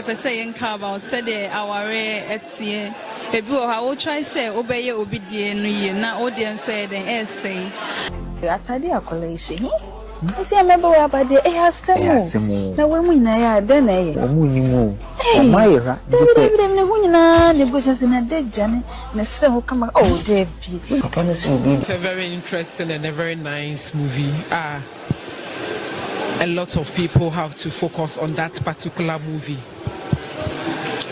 saying about said our etsie. A boy, I will try say obey obedient na audience said an essay. I tell you, collation. I see a member about the air semo. Now, when we know, then a woman, Myra, the bushes in a dead Johnny, and the sun will come out. Oh, dear, it's a very interesting and a very nice movie. A lot of people have to focus on that particular movie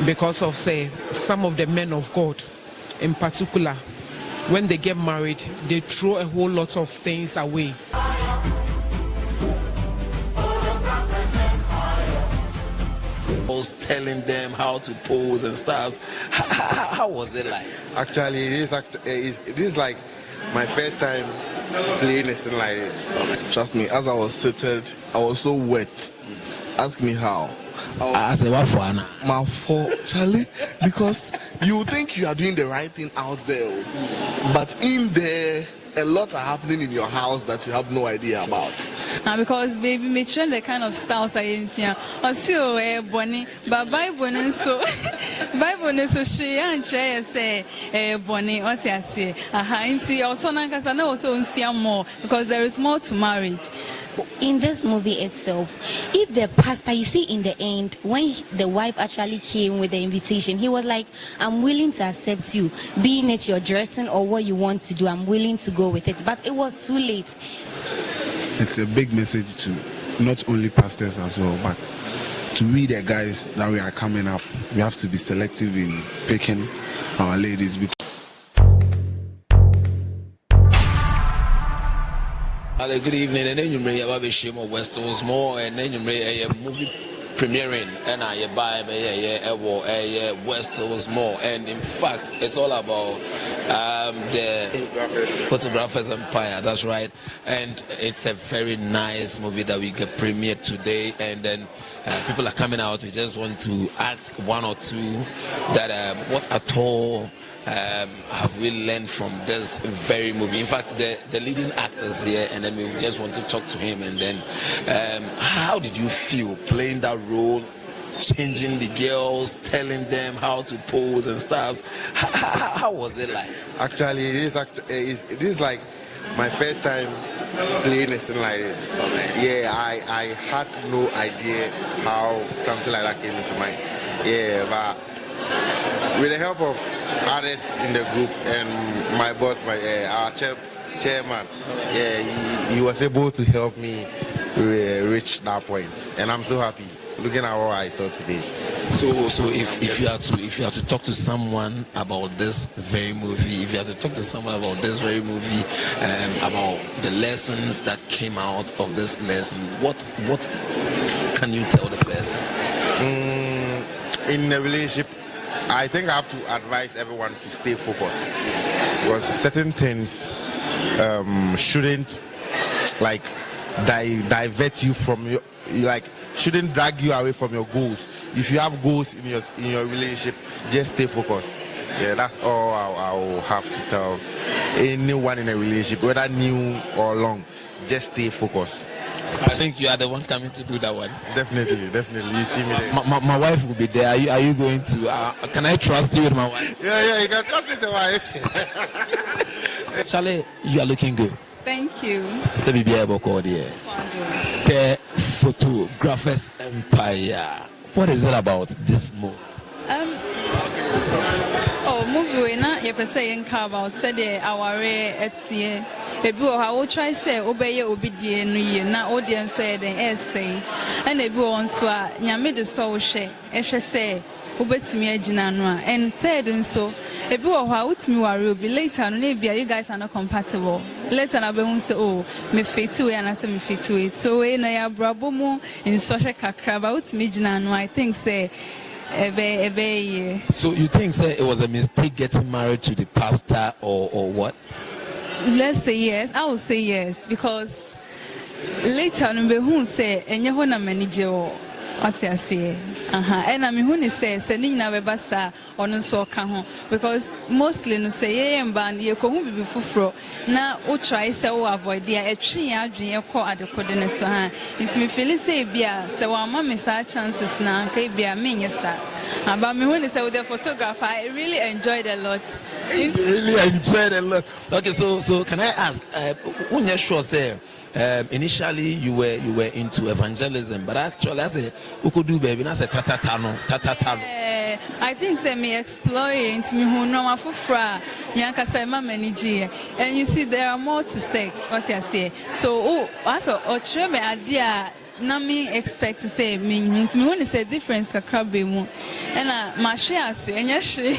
because of, say, some of the men of God in particular, when they get married, they throw a whole lot of things away. Was telling them how to pose and stuff. How was it like? Actually, it is like my first time playing a scene like this. Trust me, as I was seated, I was so wet. Ask me how. I said, what for Anna? My fault, Charlie, because you think you are doing the right thing out there, but in there, a lot are happening in your house that you have no idea about. Because baby, me train the kind of styles I see. I see Bonnie, but Bible so she and say Bonnie. What I say? Aha, also because I know also see more because there is more to marriage. In this movie itself, if the pastor, you see in the end, when the wife actually came with the invitation, he was like, I'm willing to accept you, being it your dressing or what you want to do, I'm willing to go with it. But it was too late. It's a big message to not only pastors as well, but to we the guys that we are coming up, we have to be selective in picking our ladies. Good evening, and then you may have a shame of Westall's more, and then you may a movie premiering, and I buy a Westall's more, and in fact, it's all about the Photographers Empire. That's right, and it's a very nice movie that we get premiered today, and then people are coming out. We just want to ask one or two that what at all have we learned from this very movie. In fact, the leading actors here, and then we just want to talk to him. And then how did you feel playing that role, changing the girls, telling them how to pose and stuff? How was it like? Actually, it is like my first time playing a scene like this. Yeah, I had no idea how something like that came into mind. Yeah, but with the help of others in the group and my boss, our chairman, yeah, he was able to help me reach that point, and I'm so happy looking at what I saw today. So if you have to talk to someone about this very movie, about the lessons that came out of this lesson, what can you tell the person? In a relationship, I think I have to advise everyone to stay focused, because certain things shouldn't like divert you from your, like, shouldn't drag you away from your goals. If you have goals in your relationship, just stay focused. Yeah, that's all I will have to tell anyone in a relationship, whether new or long. Just stay focused. I think you are the one coming to do that one. Definitely. You see me there. My wife will be there. Are you going to? Can I trust you with my wife? Yeah, you can trust with the wife. Charlie, you are looking good. Thank you. The Photographers Empire. What is it about this movie? Movie na saying about said our etsie. Ebi I will try say obey obedient na audience said an essay. And ebi onso a nyame de so hwe ehwe say obetimi agina no a. And third nso ebi a utimi ware obi later no na bia you guys are not compatible. Later na be hu say oh me fit we and say me fit we. So we na ya brabo mu in social kakra ba utimi agina no. I think say So you think say it was a mistake getting married to the pastor or what? Let's say yes. I will say yes, because later on we who say enye ho na manager. What you say? And I mean, when he says, sending na bebasa on so can because mostly no say and you come be fufro. Now, o try so avoid the a tree adrian call at the coordinates. It's me feel say beer, so our mom is our chances now, okay, be a mean, yes, sir. But me when he said with the photographer, I really enjoyed a lot. You really enjoyed a lot. Okay, so can I ask, when you sure say, initially you were into evangelism, but actually I say who could do baby? I say tatatano. I think say me exploring to me who know my fufra, me anka say ma manage, and you see there are more to sex. What you say? So also or me idea. Na me expect to say me when it's a difference kakra be mu and my share say enya hwe.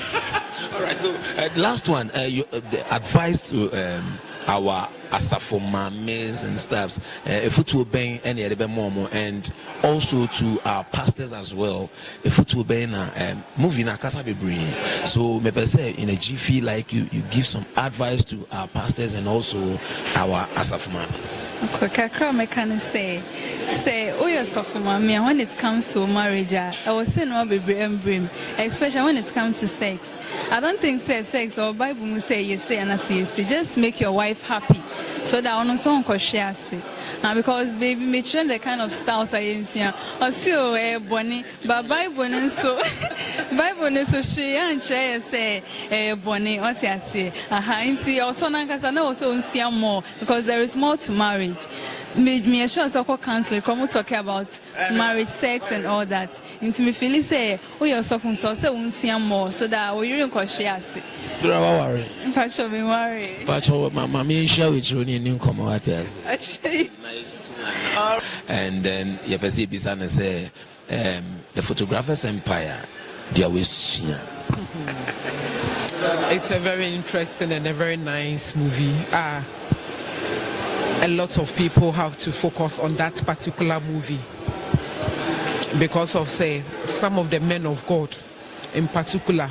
All right, so last one, the advice to our asafo mames and staffs, if to obey any other more, and also to our pastors as well, if to obey na movie na kasa bebre. So maybe say in a jiffy, like you give some advice to our pastors and also our asafo mames. Okay, kakra me can say oh yes of me when it comes to marriage, I was saying no bebre embrim, especially when it comes to sex. I don't think sex or Bible will say yes and I say yes. Just make your wife happy. So that on so on share because baby me train the kind of styles I use here. I see bonny, but Bible so she and say bonny what I say. Into also nankasa also more because there is more to marriage. Me sure so counselor come talk about marriage, sex and all that. Into me feel say oh you so say more so that we really share. Don't worry. Pacho be worry. Pacho, my share with you in commonwealth. Actually, nice. And then you perceive business say the photographer's empire. They always. It's a very interesting and a very nice movie. A lot of people have to focus on that particular movie because of say some of the men of God in particular.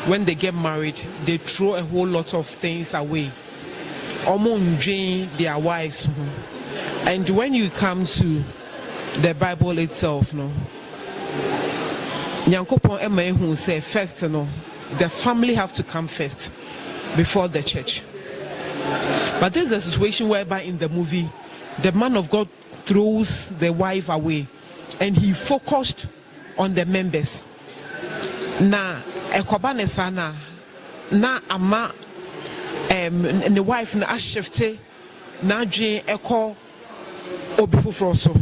When they get married, they throw a whole lot of things away. Almost their wives. And when you come to the Bible itself, no, Nyankopon ema who say first, no, the family have to come first before the church. But there's a situation whereby in the movie, the man of God throws the wife away, and he focused on the members. Now. Ekobane sana na ama the wife na ashifte na dwen eko obifufro so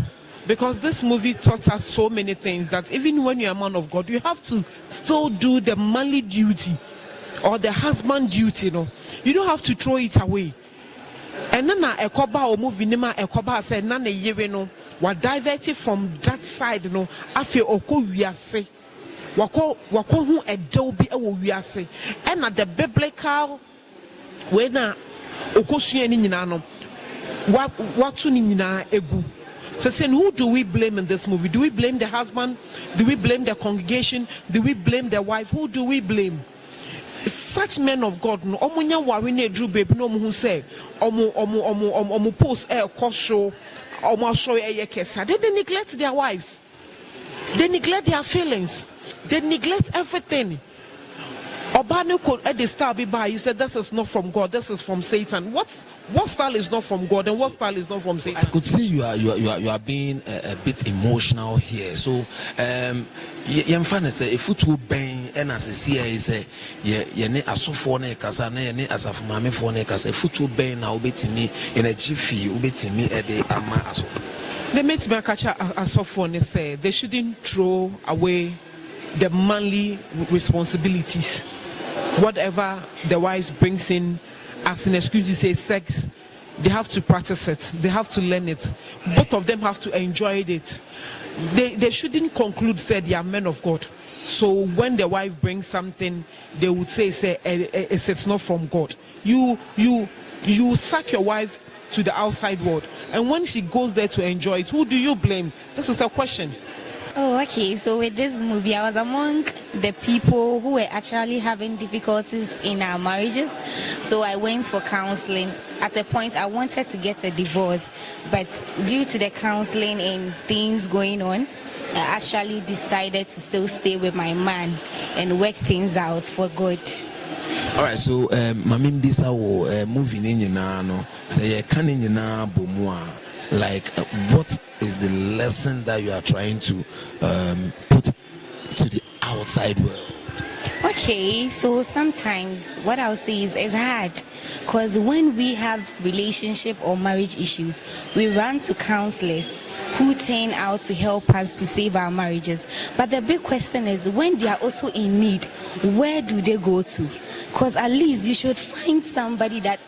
because this movie taught us so many things that even when you're a man of God you have to still do the manly duty or the husband duty, you don't have to throw it away. And then ekoba o movie nima ekoba say na ne yewe no wa divert from that side afi oko wiase wako hu edo bi ewo wiase and at the biblical way na okosua ni nyina no watu ni nyina egu. So saying, who do we blame in this movie? Do we blame the husband? Do we blame the congregation? Do we blame the wife? Who do we blame? Such men of God no omunya wari na edru baby no mu hu say omu post show omu show kesa. They neglect their wives. They neglect their feelings. They neglect everything. Obano could at the style be by you said this is not from God, this is from Satan. What style is not from God and what style is not from Satan? I could see you are being a bit emotional here. So I'm fine say if you bang and as a CA say ye ne asofo na kasa na ye ne asafumame fo na kasa if you bang na obeti me in a jiffy obeti me e de ama asofo. They made me catch asofo and say they shouldn't throw away the manly responsibilities. Whatever the wives brings in as an excuse to say sex, they have to practice it. They have to learn it. Both of them have to enjoy it. They shouldn't conclude say they are men of God. So when the wife brings something, they would say it's not from God. You sack your wife to the outside world, and when she goes there to enjoy it, who do you blame? This is the question. Oh, okay. So with this movie, I was among the people who were actually having difficulties in our marriages. So I went for counseling. At a point, I wanted to get a divorce, but due to the counseling and things going on, I actually decided to still stay with my man and work things out for good. All right, so Mami Mbisa wo movie ni no say can ni na bomua, like what is the lesson that you are trying to put to the outside world? Okay, so sometimes what I'll say is it's hard because when we have relationship or marriage issues, we run to counselors who turn out to help us to save our marriages. But the big question is when they are also in need, where do they go to? Because at least you should find somebody that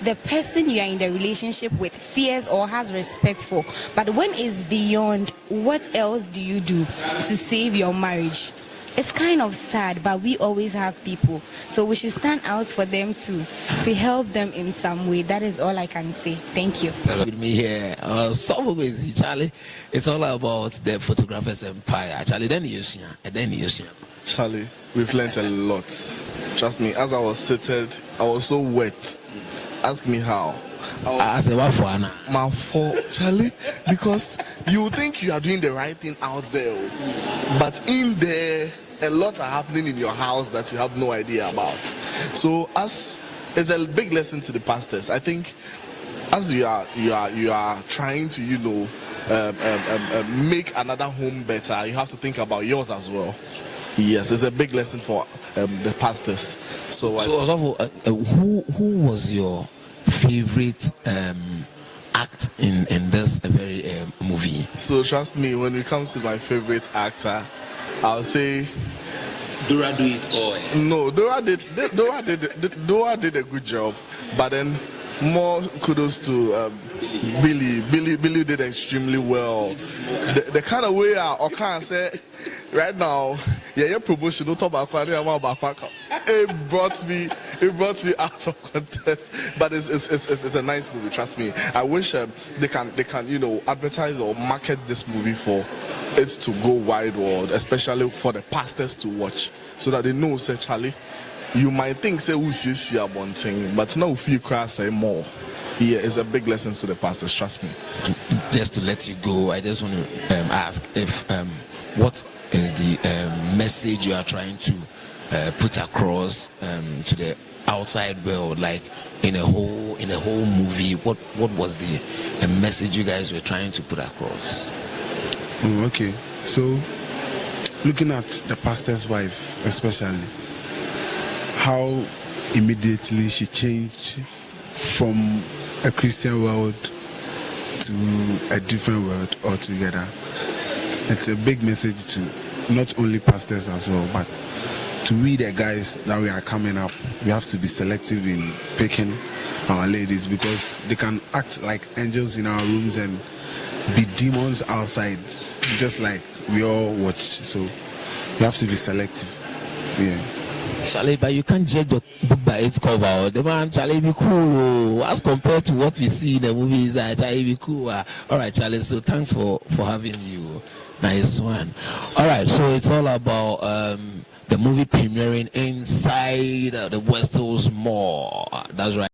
the person you are in the relationship with fears or has respect for. But when it's beyond, what else do you do to save your marriage? It's kind of sad, but we always have people. So we should stand out for them too, to help them in some way. That is all I can say. Thank you. With me here, some ways, Charlie, it's all about the photographer's empire. Charlie, then you see, and then you see. Charlie, we've learned a lot. Trust me, as I was seated, I was so wet. Ask me how. I say what for Anna? My fault, Charlie, because you think you are doing the right thing out there, but in there, a lot are happening in your house that you have no idea about. So, as it's a big lesson to the pastors. I think, as you are trying to, make another home better, you have to think about yours as well. Yes, it's a big lesson for the pastors. So who was your favorite act in this very movie? So trust me, when it comes to my favorite actor, I'll say Dora do it all. No, Dora did a good job, but then more kudos to Billy. Billy did extremely well. The kind of way I can say right now, your promotion don't talk about it brought me out of contest. But it's a nice movie, trust me. I wish they can advertise or market this movie for it to go wide world, especially for the pastors to watch, so that they know, say Charlie, you might think say who sees you one thing, but now if you cry say more. Yeah, it's a big lesson to the pastors, trust me. Just to let you go, I just want to ask if what is the message you are trying to put across to the outside world, like in a whole movie? What was the message you guys were trying to put across? Okay, so looking at the pastor's wife especially, how immediately she changed from a Christian world to a different world altogether. It's a big message to not only pastors as well, but to we the guys that we are coming up. We have to be selective in picking our ladies, because they can act like angels in our rooms and be demons outside, just like we all watch. So you have to be selective. Yeah. Charlie, but you can't judge the book by its cover. The man, Charlie, be cool. As compared to what we see in the movies, Charlie, be cool. All right, Charlie, so thanks for having you. Nice one. All right, so it's all about the movie premiering inside the West Hills Mall. That's right.